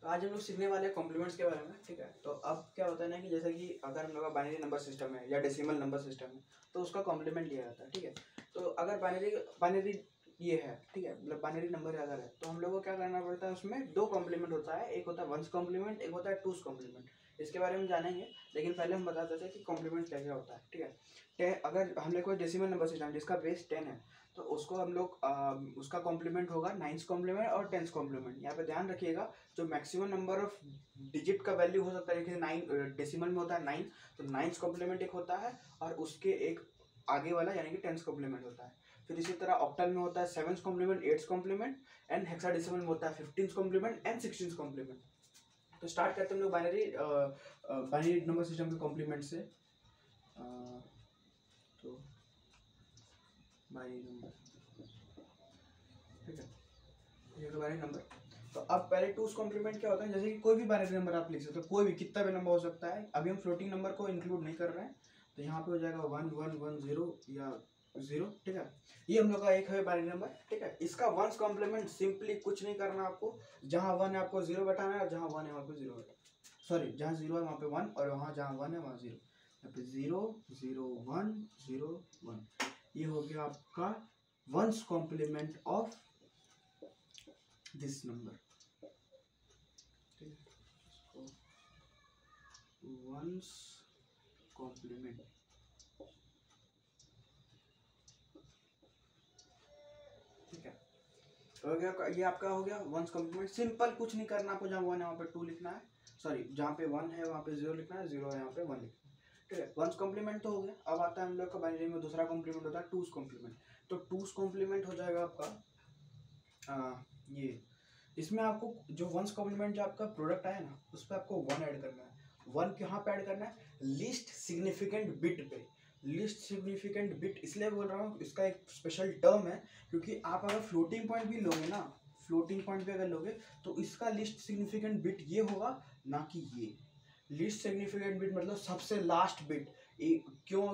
तो आज हम लोग सीखने वाले हैं कॉम्प्लीमेंट्स के बारे में, ठीक है। तो अब क्या होता है ना कि जैसे कि अगर हम लोग का बाइनरी नंबर सिस्टम है या डेसिमल नंबर सिस्टम है तो उसका कॉम्प्लीमेंट लिया जाता है, ठीक है। तो अगर बाइनरी ये है, ठीक है, मतलब बाइनरी नंबर अगर है तो हम लोग को क्या करना पड़ता है, उसमें दो कॉम्प्लीमेंट होता है, एक होता है वंस कॉम्प्लीमेंट, एक होता है टूस कॉम्प्लीमेंट। इसके बारे में जानेंगे, लेकिन पहले हम बता देते हैं कि कॉम्प्लीमेंट क्या क्या होता है, ठीक है। अगर हम लोग कोई डेसिमल नंबर सिस्टम जिसका बेस 10 है तो उसको हम लोग उसका कॉम्प्लीमेंट होगा 9th कॉम्प्लीमेंट और 10th कॉम्प्लीमेंट। यहाँ पे ध्यान रखिएगा, जो मैक्सिमम नंबर ऑफ डिजिट का वैल्यू हो सकता है, जैसे 9 डेसिमल में होता है 9, तो 9th कॉम्प्लीमेंट एक होता है और उसके एक आगे वाला यानी कि 10th कॉम्प्लीमेंट होता है। फिर इसी तरह ऑक्टल में होता है 7th complement, 8th complement and hexadecimal में होता है 15th complement and 16th complement. तो स्टार्ट करते हैं हम लोग बाइनरी नंबर सिस्टम के कॉम्प्लीमेंट से। तो बाइनरी नंबर, ठीक है, ये बाइनरी नंबर। तो अब पहले टूस कॉम्प्लीमेंट क्या होता है, जैसे कि कोई भी बाइनरी नंबर आप लिख सकते हो, कोई भी कितना भी नंबर हो सकता है। अभी हम फ्लोटिंग नंबर को इंक्लूड नहीं कर रहे हैं, तो यहाँ पे हो जाएगा 1 1 1 0 या 0, ठीक है। ये हम लोग का एक है बाइनरी नंबर, ठीक है। इसका वंस कॉम्प्लीमेंट सिंपली कुछ नहीं करना आपको, जहाँ 1 है आपको 0 बैठाना है और जहाँ 1 है वहाँ पे 0 बैठाना, सॉरी जहाँ 0 है वहाँ पे 1 और वहाँ जहाँ 1 है वहाँ 0, यहाँ पे 0 0 1 0 1। ये हो गया आपका one's complement of this number, one's complement, ठीक है। तो ये आपका हो गया वंस कॉम्प्लीमेंट। सिंपल कुछ नहीं करना आपको, जहाँ 1 है वहाँ पे 2 लिखना है, सॉरी जहाँ पे 1 है वहाँ पे 0 लिखना है, 0 है यहाँ पे 1 लिखना है, ठीक है। वंस कॉम्प्लीमेंट तो हो गया। अब आता है हम लोग का बाइनरी में दूसरा कॉम्प्लीमेंट होता है टूस कॉम्प्लीमेंट। तो टूस कॉम्प्लीमेंट हो जाएगा आपका ये, इसमें आपको जो वंस कॉम्प्लीमेंट जो आपका प्रोडक्ट आया ना उस पर आपको 1 ऐड करना है। 1 कहाँ पे ऐड करना है, लीस्ट सिग्निफिकेंट बिट पे। लीस्ट सिग्निफिकेंट बिट इसलिए बोल रहा हूँ, इसका एक स्पेशल टर्म है, क्योंकि आप अगर फ्लोटिंग पॉइंट भी लोगे ना, फ्लोटिंग पॉइंट भी अगर लोगे तो इसका लीस्ट सिग्निफिकेंट बिट ये होगा, ना कि ये। लीस्ट सिग्निफिकेंट बिट मतलब सबसे लास्ट बिट। क्यों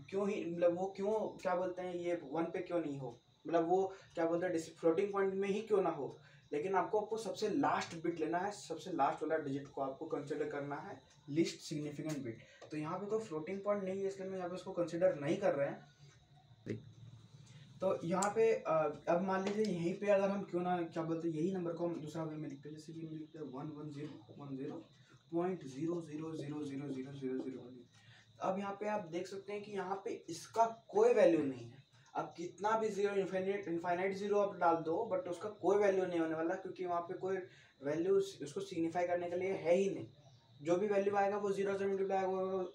क्यों ही मतलब वो क्यों क्या बोलते हैं, ये 1 पे क्यों नहीं हो, मतलब वो क्या बोलते हैं फ्लोटिंग पॉइंट में ही क्यों ना हो, लेकिन आपको सबसे लास्ट बिट लेना है, सबसे लास्ट वाला डिजिट को आपको कंसिडर करना है लीस्ट सिग्निफिकेंट बिट। तो यहाँ पे कोई फ्लोटिंग पॉइंट नहीं है इसलिए मैं यहाँ पे उसको कंसिडर नहीं कर रहे हैं। तो यहाँ पे अब मान लीजिए यहीं पे अगर हम क्यों ना क्या बोलते हैं यही नंबर को हम दूसरा वे में लिखते हैं, जैसे कि हम लिखते हैं 110.00000000001। अब यहाँ पे आप देख सकते हैं कि यहाँ पे इसका कोई वैल्यू नहीं है। अब कितना भी जीरो इनफाइनाइट जीरो आप डाल दो बट उसका कोई वैल्यू नहीं होने वाला, क्योंकि वहाँ पे कोई वैल्यू उसको सिग्निफाई करने के लिए है ही नहीं। जो भी वैल्यू आएगा वो 0 से मल्टीप्लाई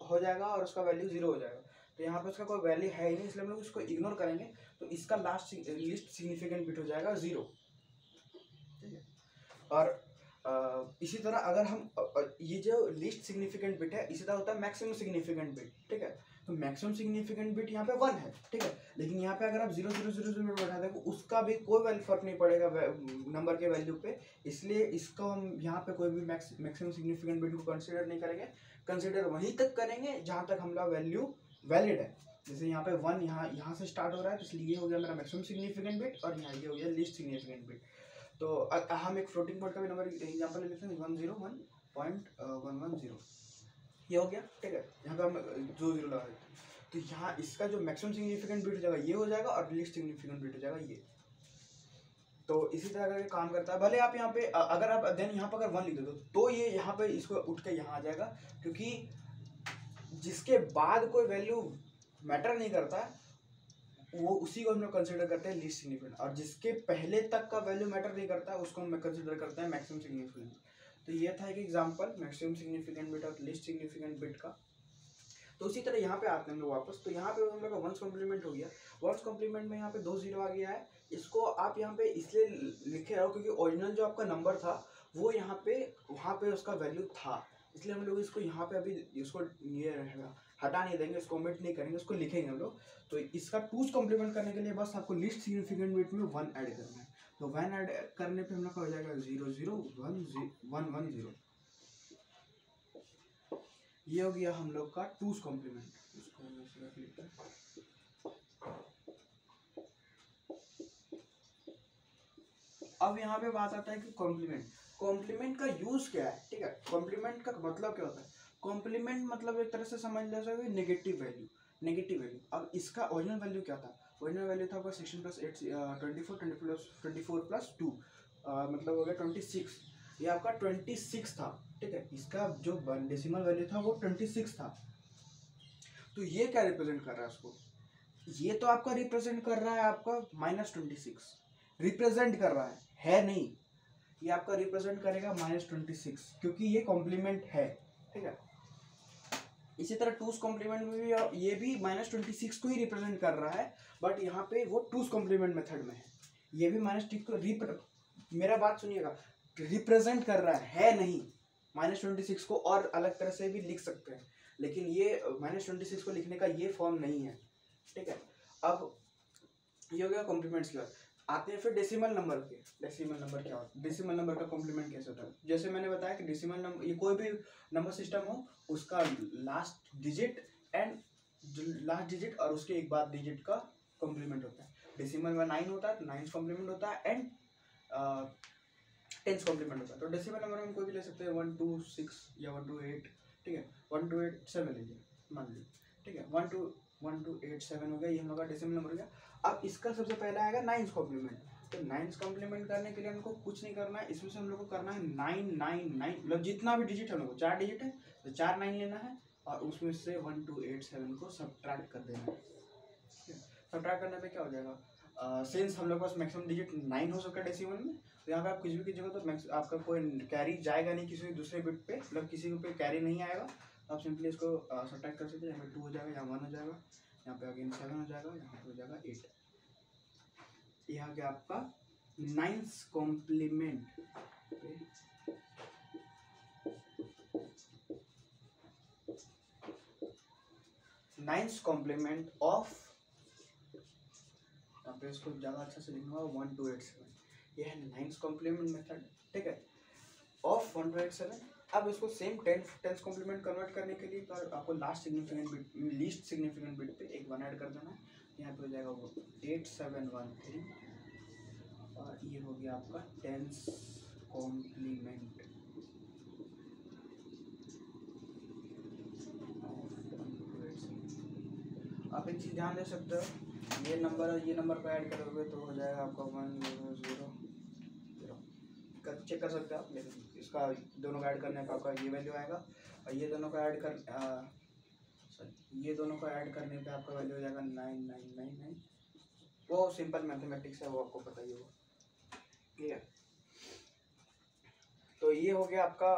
हो जाएगा और उसका वैल्यू 0 हो जाएगा। तो यहाँ पे उसका कोई वैल्यू है ही नहीं, इसलिए हम लोग इसको इग्नोर करेंगे। तो इसका लिस्ट सिग्निफिकेंट बिट हो जाएगा 0, ठीक है। और इसी तरह अगर हम ये जो लिस्ट सिग्निफिकेंट बिट है इसी तरह होता है मैक्सिमम सिग्निफिकेंट बिट, ठीक है। तो मैक्सिमम सिग्निफिकेंट बिट यहाँ पे 1 है, ठीक है। लेकिन यहाँ पे अगर आप 0 0 0 0 बैठा दें उसका भी कोई वैल्यू फर्क नहीं पड़ेगा नंबर के वैल्यू पे, इसलिए इसको हम यहाँ पे कोई भी मैक्सिमम सिग्निफिकेंट बिट को कंसिडर नहीं करेंगे। कंसिडर वहीं तक करेंगे जहाँ तक हमारा वैल्यू वैलिड है। जैसे यहाँ पे 1 यहाँ से स्टार्ट हो रहा है, तो इसलिए ये हो गया मेरा मैक्सिमम सिग्निफिकेंट बिट और यहाँ ये हो गया लीस्ट सिग्निफिकेंट बिट। तो हम एक फ्लोटिंग पॉइंट का भी नंबर एग्जांपल ले लेते हैं 101.110, ये हो गया, ठीक है। यहाँ पे हम 2 0 लगा देते हैं, तो यहाँ इसका जो मैक्सिमम सिग्निफिकेंट बिट हो जाएगा ये हो जाएगा और लीस्ट सिग्निफिकेंट बिट हो जाएगा ये। तो इसी तरह का काम करता है। भले आप यहाँ पे अगर आप देन यहाँ पर अगर 1 लिख दो तो ये यहाँ पे इसको उठ के यहाँ आ जाएगा, क्योंकि जिसके बाद कोई वैल्यू मैटर नहीं करता वो उसी को हम लोग कंसिडर करते हैं लीस्ट सिग्निफिकेंट, और जिसके पहले तक का वैल्यू मैटर नहीं करता उसको हम कंसिडर करते हैं मैक्सिमम सिग्निफिकेंट। तो ये था एक एग्जांपल मैक्सिमम सिग्निफिकेंट बिट और लीस्ट सिग्निफिकेंट बिट का। तो उसी तरह यहाँ पे आते हैं हम लोग वापस। तो यहाँ पे हम लोग का वंस कॉम्प्लीमेंट हो गया। वंस कॉम्प्लीमेंट में यहाँ पे 2 0 आ गया है। इसको आप यहाँ पे इसलिए लिखे रहो क्योंकि ओरिजिनल जो आपका नंबर था वो यहाँ पे वहाँ पे उसका वैल्यू था, इसलिए हम लोग इसको यहाँ पे अभी इसको ये हटा नहीं देंगे, इसको ओमिट नहीं करेंगे, इसको लिखेंगे हम लोग। तो इसका टूस कॉम्प्लीमेंट करने के लिए बस आपको लिस्ट सिग्निफिकेंट बिट में 1 ऐड करना है। तो 1 ऐड करने पे हम लोग का हो जाएगा 0 0 1 1 0। ये हो गया हम लोग का टूस कॉम्प्लीमेंट। अब यहाँ पे बात आता है कि कॉम्प्लीमेंट। कॉम्प्लीमेंट का यूज क्या है, ठीक है। कॉम्प्लीमेंट का मतलब क्या होता है, कॉम्प्लीमेंट मतलब एक तरह से समझ ले सकते नेगेटिव वैल्यू, नेगेटिव वैल्यू। अब इसका ओरिजिनल वैल्यू क्या था, ओरिजिनल वैल्यू था आपका 16 प्लस 8 24 प्लस 2 मतलब हो गया 26, ये आपका 26 था, ठीक है। इसका जो डेसिमल वैल्यू था वो 26 था। तो ये क्या रिप्रेजेंट कर रहा है उसको, ये तो आपका रिप्रेजेंट कर रहा है आपका -26, रिप्रेजेंट कर रहा है नहीं, ये आपका रिप्रेजेंट करेगा -26 क्योंकि ये कॉम्प्लीमेंट है, ठीक है। इसी तरह टूस कॉम्प्लीमेंट में भी ये भी -26 को ही रिप्रेजेंट कर रहा है, बट यहाँ पे वो टूस कॉम्प्लीमेंट मेथड में है, ये भी -26 को मेरा बात सुनिएगा, रिप्रेजेंट कर रहा है नहीं। -26 को और अलग तरह से भी लिख सकते हैं, लेकिन ये -26 को लिखने का ये फॉर्म नहीं है, ठीक है। अब ये हो गया कॉम्प्लीमेंट्स की बात, आते हैं फिर डेसिमल नंबर के। डेसिमल नंबर क्या होता है, डेसिमल नंबर का कॉम्प्लीमेंट कैसे होता है, जैसे मैंने बताया कि डेसिमल नंबर, ये कोई भी नंबर सिस्टम हो, उसका last digit and last digit और उसके एक बाद डिजिट का कॉम्प्लीमेंट होता है। डेसिमल में 9 होता है तो 9 कॉम्प्लीमेंट होता है एंड 10 कॉम्प्लीमेंट होता है। तो डेसिमल नंबर हम कोई भी ले सकते हैं 126 या 128, ठीक है। 1287 लीजिए मान लीजिए, ठीक है। 1287 हो गया, ये हम लोग का डेसिमल नंबर हो गया। अब इसका सबसे पहला आएगा 9th कॉम्प्लीमेंट। तो 9th कॉम्प्लीमेंट करने के लिए हमको कुछ नहीं करना है, इसमें से हम लोग को करना है 999, मतलब जितना भी डिजिट है हम लोग को 4 डिजिट है तो 4 9 लेना है और उसमें से 1287 को सब्ट्रैक्ट कर देना है। सब्ट्रैक्ट करने पे क्या हो जाएगा, सिंस हम लोग के पास मैक्सिमम डिजिट 9 हो सकता है डेसिमल में, तो यहाँ पे आप कुछ भी कीजिएगा तो आपका कोई कैरी जाएगा नहीं किसी दूसरे बिट पे, मतलब किसी पे कैरी नहीं आएगा। तो आप सिंपली इसको सब्ट्रैक्ट कर सकते हैं, यहाँ पे 2 हो जाएगा, यहाँ 1 हो जाएगा, यहाँ पे अगेन 7 हो जाएगा, यहाँ पे हो जाएगा 8। यहाँ गया आपका 9th complement, 9th complement of, यहाँ पे इसको ज़्यादा अच्छा से लिखूंगा 1287, ये है 9th कॉम्प्लीमेंट मेथड, ठीक है, ऑफ 1287। अब इसको सेम 10th कॉम्प्लीमेंट कन्वर्ट करने के लिए तो आपको लीस्ट सिग्निफिकेंट बिट पे एक 1 ऐड कर देना है, यहाँ पे हो जाएगा वो 8713 और ये हो गया आपका 10th कॉम्प्लीमेंट। आप एक चीज़ ध्यान दे सकते हो, ये नंबर और ये नंबर को ऐड करोगे तो हो जाएगा आपका 1000। चेक कर सकते हो आप, लेकिन इसका दोनों का ऐड करने का आपका ये वैल्यू आएगा और ये दोनों का ऐड कर ये दोनों का ऐड करने पे आपका वैल्यू हो जाएगा 9999। वो सिंपल मैथमेटिक्स है, वो आपको पता ही होगा, क्लियर। तो ये हो गया आपका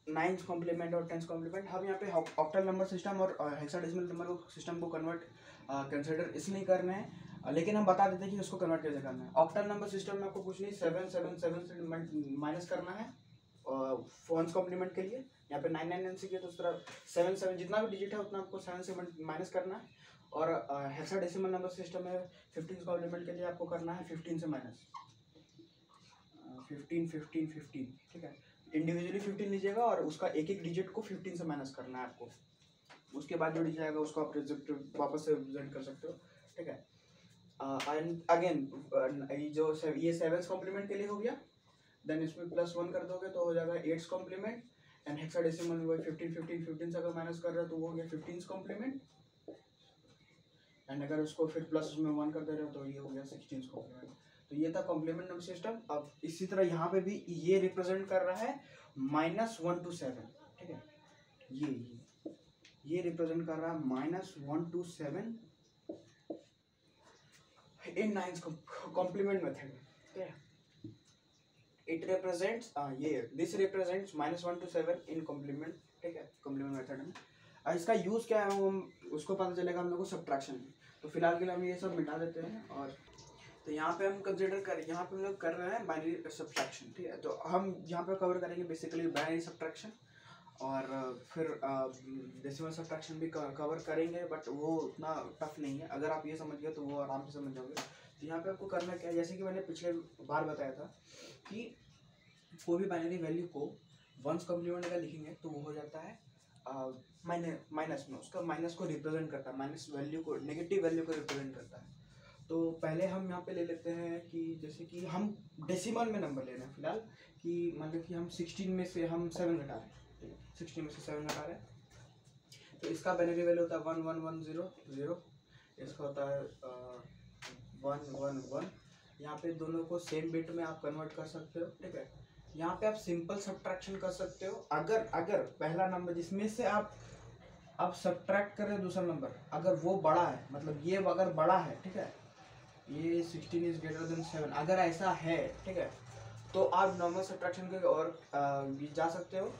9th कॉम्प्लीमेंट और 10th कॉम्प्लीमेंट। हम यहाँ पे ऑक्टल नंबर सिस्टम और हेक्साडेसिमल नंबर सिस्टम को कन्वर्ट कंसिडर इसलिए करना है, लेकिन हम बता देते हैं कि उसको कन्वर्ट कैसे करना है। ऑक्टल नंबर सिस्टम में आपको कुछ नहीं 777 से माइनस करना है और 1st कॉम्प्लीमेंट के लिए, यहाँ पे 999 किया तो उस तरह 7 जितना भी डिजिट है उतना आपको 7 से माइनस करना है। और हेक्साडेसिमल नंबर सिस्टम में 15th कॉम्प्लीमेंट के लिए आपको करना है 15 से माइनस 15 15 15, ठीक है। इंडिविजुअली 15 लीजिएगा और उसका एक एक डिजिट को 15 से माइनस करना है आपको, उसके बाद जो डिजिट आएगा उसको आप वापस से रिप्रेजेंट कर सकते हो, ठीक है। एंड अगेन जो ये 7th कॉम्प्लीमेंट के लिए हो गया, देन इसमें +1 कर दोगे तो हो जाएगा 8th कॉम्प्लीमेंट एंड हेक्साडेसिमल में 15 15 15 से अगर माइनस कर रहे हो तो वो हो गया 15th कॉम्प्लीमेंट एंड अगर उसको फिर प्लस उसमें 1 कर दे रहे हो तो ये हो गया 16th कॉम्प्लीमेंट। तो ये था कॉम्प्लीमेंट नंबर सिस्टम। अब इसी तरह यहाँ पे भी ये रिप्रेजेंट कर रहा है -1 to 7, ठीक है। ये रिप्रेजेंट कर रहा है -1 to 7 in 9th complement method, ठीक है। It represents this represents -1 to 7 in complement, ठीक है, कॉम्प्लीमेंट मेथड में। इसका यूज क्या है हम उसको पता चलेगा हम लोग को सब्ट्रैक्शन में। तो फिलहाल के लिए हम ये सब मिटा देते हैं और तो यहाँ पे हम कंसिडर कर यहाँ पे हम लोग कर रहे हैं बाइनरी सब्ट्रैक्शन, ठीक है। तो हम यहाँ पे कवर करेंगे बेसिकली बाइनरी सब्ट्रैक्शन और फिर डेसिमल सब्ट्रैक्शन भी कवर करेंगे, बट वो उतना टफ नहीं है, अगर आप ये समझ गए तो वो आराम से समझ जाओगे। तो यहाँ पे आपको करना क्या है, जैसे कि मैंने पिछले बार बताया था कि कोई भी बाइनरी वैल्यू को 1st कॉम्प्लीमेंट अगर लिखेंगे तो वो हो जाता है माइनस में, उसका माइनस को रिप्रेजेंट करता है, माइनस वैल्यू को, नेगेटिव वैल्यू को रिप्रेजेंट करता है। तो पहले हम यहाँ पे ले लेते हैं कि जैसे कि हम डेसिमल में नंबर ले रहे हैं फिलहाल, कि मान लो कि हम 16 में से हम 7 घटा रहे हैं, ठीक है, 16 में से 7 घटा रहे हैं, तो इसका बाइनरी वैल्यू होता है 1 1 1 0 0, इसका होता है 1 1 1। यहाँ पे दोनों को सेम बिट में आप कन्वर्ट कर सकते हो, ठीक है। यहाँ पे आप सिंपल सब्ट्रैक्शन कर सकते हो। अगर पहला नंबर जिसमें से आप सब्ट्रैक्ट कर रहे हो दूसरा नंबर, अगर वो बड़ा है, मतलब ये अगर बड़ा है, ठीक है, ये 16 इज ग्रेटर देन 7, अगर ऐसा है, ठीक है, तो आप नॉर्मल सब्ट्रैक्शन के और भी जा सकते हो,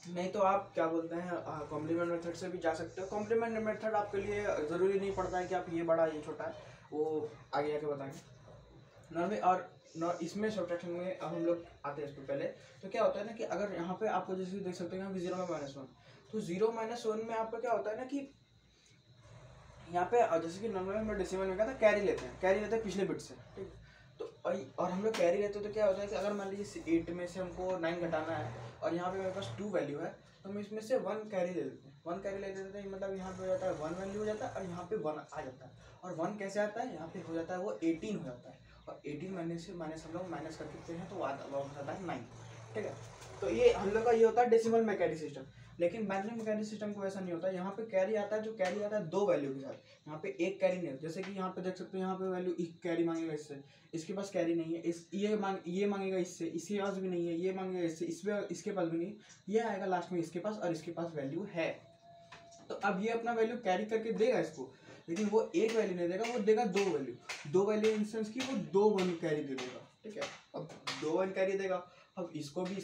नहीं तो आप क्या बोलते हैं कॉम्प्लीमेंट मेथड से भी जा सकते हो। कॉम्प्लीमेंट मेथड आपके लिए ज़रूरी नहीं पड़ता है कि आप ये बड़ा ये छोटा है, वो आगे आके बताएंगे। नॉर्मल और इसमें सब्ट्रैक्शन में अब हम लोग आते हैं इसको पहले। तो क्या होता है ना कि अगर यहाँ पे आपको जैसे देख सकते हैं कि 0 में -1, तो 0 -1 में आपका क्या होता है ना कि यहाँ पे जैसे कि नॉर्मल में डेसिमल में क्या था, कैरी लेते हैं पिछले बिट से, ठीक। तो और हम लोग कैरी लेते हैं तो क्या होता है कि अगर मान लीजिए 8 में से हमको 9 घटाना है और यहाँ पे मेरे पास 2 वैल्यू है, तो हम इसमें से 1 कैरी ले लेते हैं। 1 कैरी ले लेते हैं, मतलब यहाँ पे हो जाता है 1 वैल्यू हो जाता है और यहाँ पे 1 आ जाता है। और 1 कैसे आता है, यहाँ पे हो जाता है वो 18 हो जाता है, और 18 माइनस हम लोग माइनस करते हैं तो वो आता है 9, ठीक है। तो ये हम लोग का ये होता है डेसिमल में कैरी सिस्टम। लेकिन बाइनरी मैकेनिक सिस्टम को ऐसा नहीं होता। यहाँ पे कैरी आता है, जो कैरी आता है 2 वैल्यू के साथ। यहाँ पे एक कैरी नहीं है, जैसे कि यहाँ पे देख सकते हो, यहाँ पे वैल्यू कैरी मांगेगा इससे, इसके पास कैरी नहीं है, ये मांगेगा इससे, इसके पास भी नहीं है, ये मांगेगा इससे, इसके पास भी नहीं, ये आएगा लास्ट में इसके पास, और इसके पास वैल्यू है। तो अब ये अपना वैल्यू कैरी करके देगा इसको, लेकिन वो एक वैल्यू नहीं देगा, वो देगा 2 वैल्यू इन सेंस की वो 2 1 कैरी दे देगा, ठीक है। अब 2 1 कैरी देगा। अब इसको भी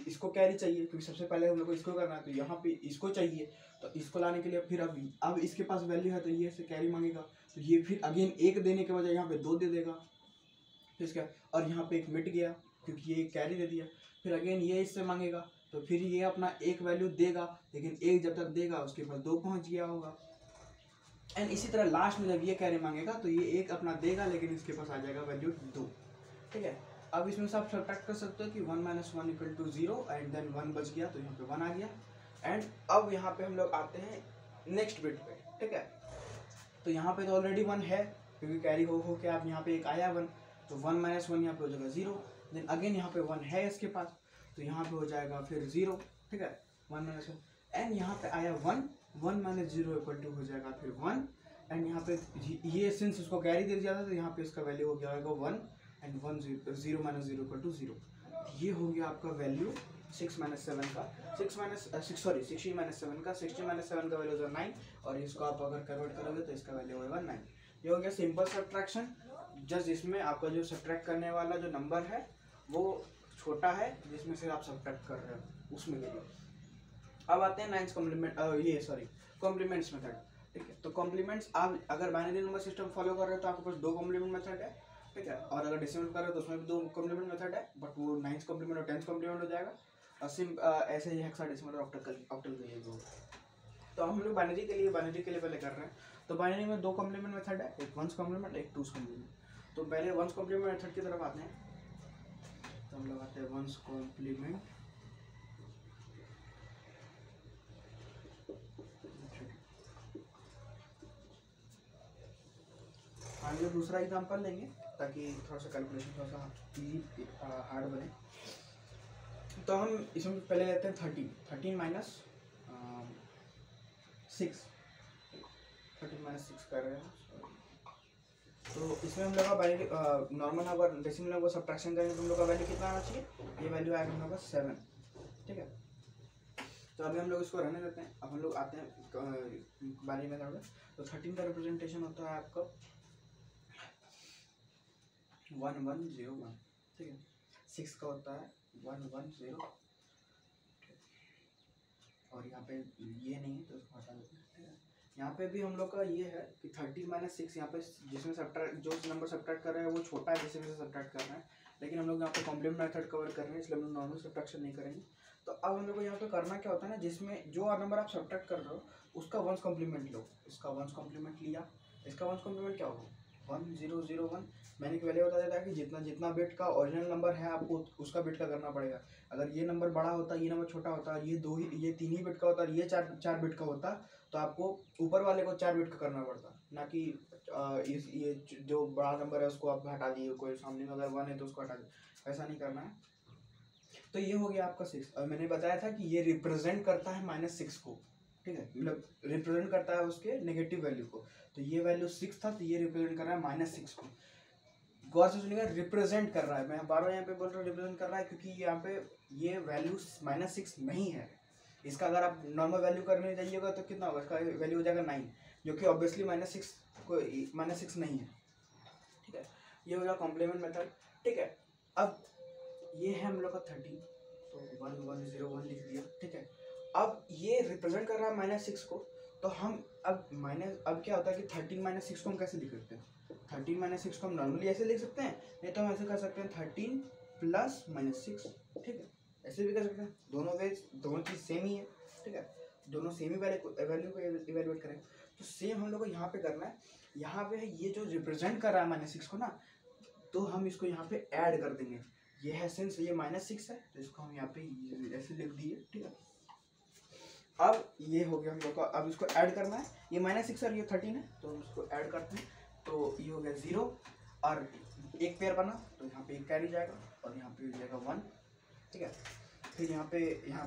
इसको कैरी चाहिए, क्योंकि सबसे पहले हम लोग को इसको करना है, तो यहाँ पे इसको चाहिए, तो इसको लाने के लिए फिर अब इसके पास वैल्यू है, तो ये से कैरी मांगेगा, तो ये फिर अगेन 1 देने के बजाय यहाँ पे 2 दे देगा, ठीक है। और यहाँ पे 1 मिट गया क्योंकि ये कैरी दे दिया। फिर अगेन ये इससे मांगेगा, तो फिर ये अपना 1 वैल्यू देगा, लेकिन 1 जब तक देगा उसके पास 2 पहुँच गया होगा। एंड इसी तरह लास्ट में जब ये कैरी मांगेगा तो ये 1 अपना देगा, लेकिन इसके पास आ जाएगा वैल्यू 2, ठीक है। अब इसमें से आप सब्ट्रैक्ट कर सकते हो कि 1 - 1 = 0, एंड देन 1 बच गया, तो यहाँ पे 1 आ गया। एंड अब यहाँ पे हम लोग आते हैं नेक्स्ट बिट पे, ठीक है। तो यहाँ पे तो ऑलरेडी 1 है, क्योंकि कैरी हो के आप यहाँ पे एक आया 1, तो 1 - 1 यहाँ पे हो जाएगा 0। देन अगेन यहाँ पे 1 है इसके पास, तो यहाँ पे हो जाएगा फिर 0, ठीक है, 1 - 1। एंड यहाँ पे आया 1 - 0 = हो जाएगा फिर 1। एंड यहाँ पे ये सिंस उसको कैरी दे दिया था, तो यहाँ पे इसका वैल्यू हो गया 1, एंड 1 0 - 0 = 0। ये हो गया आपका वैल्यू 16 - 7 का 16 - 7 का वैल्यू होगा 9, और इसको आप अगर कन्वर्ट करोगे तो इसका वैल्यू होगा 9। ये हो गया सिंपल सब्ट्रैक्शन, जस्ट इसमें आपका जो सब्ट्रैक्ट करने वाला जो नंबर है वो छोटा है, जिसमें से आप सब्ट्रैक्ट कर रहे हो उसमें के लिए। अब आते हैं 9th कॉम्प्लीमेंट्स मेथड, ठीक है। तो कॉम्प्लीमेंट्स आप अगर बाइनरी नंबर सिस्टम फॉलो कर रहे हो तो आपके पास 2 कॉम्प्लीमेंट मेथड है, ठीक है। और अगर डेसिमल कर रहे हो तो उसमें भी 2 कॉम्प्लीमेंट मेथड है, बट वो 9th कॉम्प्लीमेंट और 10th कॉम्प्लीमेंट हो जाएगा। और ऐसे ही हेक्साडेसिमल और ऑक्टल के लिए भी होगा। तो हम लोग बाइनरी के लिए पहले कर रहे हैं। तो बाइनरी में 2 कॉम्प्लीमेंट मेथड है, एक 1's कॉम्प्लीमेंट, एक 2's कॉम्प्लीमेंट। तो पहले 1's कॉम्प्लीमेंट मेथड की तरफ आते हैं। तो हम लोग आते हैं 1's कॉम्प्लीमेंट। हम लोग दूसरा एग्जांपल लेंगे ताकि थोड़ा सा कैलकुलेशन थोड़ा सा इजी हार्ड बने। तो हम इसमें पहले लेते हैं 13 - 6 13 - 6 कर रहे हैं। तो इसमें हम लोग का वैल्यू नॉर्मल अगर डेसिमल में वो सब्ट्रैक्शन करेंगे तो हम लोग का वैल्यू कितना आना चाहिए, ये वैल्यू आएगा हम लोग का 7, ठीक है। तो अभी हम लोग इसको रहने देते हैं। अब हम लोग आते हैं बारी मेथड में। तो 13 का रिप्रेजेंटेशन होता है आपका 1 1 0 1, ठीक है। 6 का होता है 1 1 0, और यहाँ पे ये नहीं है तो उसको हटा देते हैं, ठीक है। यहाँ पे भी हम लोग का ये है कि 13 - 6 यहाँ पे जिसमें सब्ट्रैक्ट जो नंबर सब्ट्रैक्ट कर रहे हैं वो छोटा है, जिसमें से सब्ट्रैक्ट कर रहे हैं, लेकिन हम लोग यहाँ पे कॉम्प्लीमेंट मेथड कवर कर रहे हैं, इसलिए हम लोग नॉर्मल सब्ट्रैक्शन नहीं करेंगे। तो अब हम लोग को यहाँ पे करना क्या होता है ना, जिसमें जो नंबर आप सब्ट्रैक्ट कर रहे हो उसका 1's कॉम्प्लीमेंट लो। इसका 1's कॉम्प्लीमेंट लिया, इसका 1's कॉम्प्लीमेंट क्या होगा 1 0 0 1। मैंने पहले बता देता है कि जितना बिट का ओरिजिनल नंबर है आपको उसका बिट का करना पड़ेगा। अगर ये नंबर बड़ा होता, ये नंबर छोटा होता, ये 3 ही बिट का होता, ये 4 बिट का होता, तो आपको ऊपर वाले को 4 बिट का करना पड़ता, ना कि ये जो बड़ा नंबर है उसको आप हटा दिए, कोई सामने में अगर 1 है तो उसको हटा दिए, ऐसा नहीं करना है। तो ये हो गया आपका 6, और मैंने बताया था कि ये रिप्रेजेंट करता है -6 को, ठीक है, मतलब रिप्रेजेंट करता है उसके नेगेटिव वैल्यू को। तो ये वैल्यू 6 था, तो ये रिप्रेजेंट कर रहा है -6 को। गौर से सुनिएगा, रिप्रेजेंट कर रहा है, मैं बार बार यहाँ पे बोल रहा हूँ रिप्रेजेंट कर रहा है, क्योंकि यहाँ पे ये वैल्यू -6 नहीं है। इसका अगर आप नॉर्मल वैल्यू करने जाइएगा तो कितना होगा, इसका वैल्यू हो जाएगा 9, जो कि ऑब्वियसली -6 को -6 नहीं है, ठीक है। ये हो गया कॉम्प्लीमेंट मेथड, ठीक है। अब ये है हम लोग का 13, तो 1 1 0 1 लिख दिया, ठीक है। अब ये रिप्रेजेंट कर रहा है -6 को, तो हम अब क्या होता है कि 13 -6 को हम कैसे लिख सकते हैं, 13 -6 को हम नॉर्मली ऐसे लिख सकते हैं, नहीं तो हम ऐसे कर सकते हैं 13 प्लस -6, ठीक है, ऐसे भी कर सकते हैं। दोनों चीज़ सेम ही है, ठीक है, दोनों सेम ही वैल्यू को इवेलुएट करें। तो सेम हम लोग को यहाँ पे करना है। यहाँ पे ये जो रिप्रेजेंट कर रहा है -6 को ना, तो हम इसको यहाँ पे ऐड कर देंगे। ये है सिंस ये -6 है, तो इसको हम यहाँ पे ऐसे लिख दिए, ठीक है। अब ये हो गया हम लोग का, अब इसको ऐड करना है, ये -6 और ये 13 है, तो हम इसको ऐड करते हैं। तो ये हो गया 0 और एक पेयर बना, तो यहाँ पे एक कैरी जाएगा और यहाँ पे जाएगा 1, ठीक है। फिर यहाँ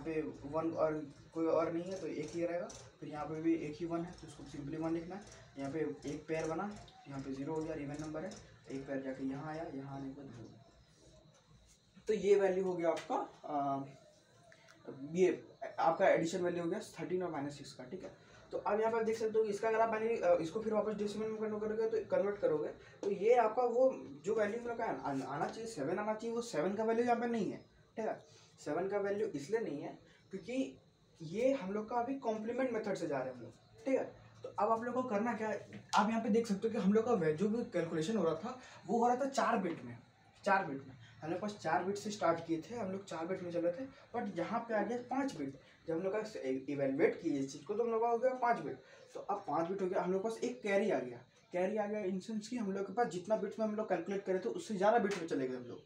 पे 1 और कोई और नहीं है तो एक ही रहेगा, फिर यहाँ पे भी एक ही 1 है, तो इसको सिंपली 1 लिखना है। यहाँ पे एक पेयर बना, यहाँ पे 0 हो गया, इवन नंबर है, एक पेयर जाके यहाँ आया, यहाँ आने के बाद 0। तो ये वैल्यू हो गया आपका ये आपका एडिशन वैल्यू हो गया 13 और -6 का, ठीक है। तो अब यहाँ पर देख सकते हो कि इसका अगर आप इसको फिर वापस डेसिमल में कन्वर्ट करोगे तो ये आपका वो जो वैल्यू में आना चाहिए 7 आना चाहिए, वो 7 का वैल्यू यहाँ पर नहीं है, ठीक है। 7 का वैल्यू इसलिए नहीं है क्योंकि ये हम लोग का अभी कॉम्प्लीमेंट मेथड से जा रहे हैं हम लोग, ठीक है। तो अब आप लोग को करना क्या है, आप यहाँ पे देख सकते हो कि हम लोग का जो भी कैलकुलेशन हो रहा था वो हो रहा था 4 बिट में। हम लोग पास 4 बिट से स्टार्ट किए थे, हम लोग 4 बिट में चल रहे थे, बट यहाँ पे आ गया 5 बिट। जब हम लोग का इवेलुएट किए इस चीज़ को तो हम लोग का हो गया 5 बिट। तो अब 5 बिट हो गया, हम लोग पास एक कैरी आ गया इन सेंस कि हम लोग के पास जितना बिट्स में हम लोग कैलकुलेट करे थे उससे ज़्यादा बिट्स में चले गए हम लोग।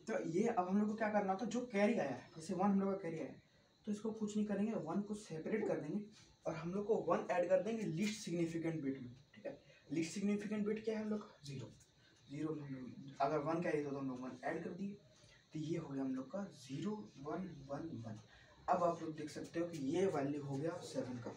तो ये अब हम लोग को क्या करना था, जो कैरी आया है, जैसे 1 हम लोग का कैरी आया है, तो इसको कुछ नहीं करेंगे, 1 को सेपरेट कर देंगे और हम लोग को 1 ऐड कर देंगे लीस्ट सिग्निफिकेंट बिट में, ठीक है। लीस्ट सिग्निफिकेंट बिट क्या है हम लोग का 0 अगर 1 कैरी तो हम लोग 1 ऐड कर दिए, तो ये हो गया हम लोग का 0 1 1 1। अब आप लोग देख सकते हो कि ये वैल्यू हो गया 7 का।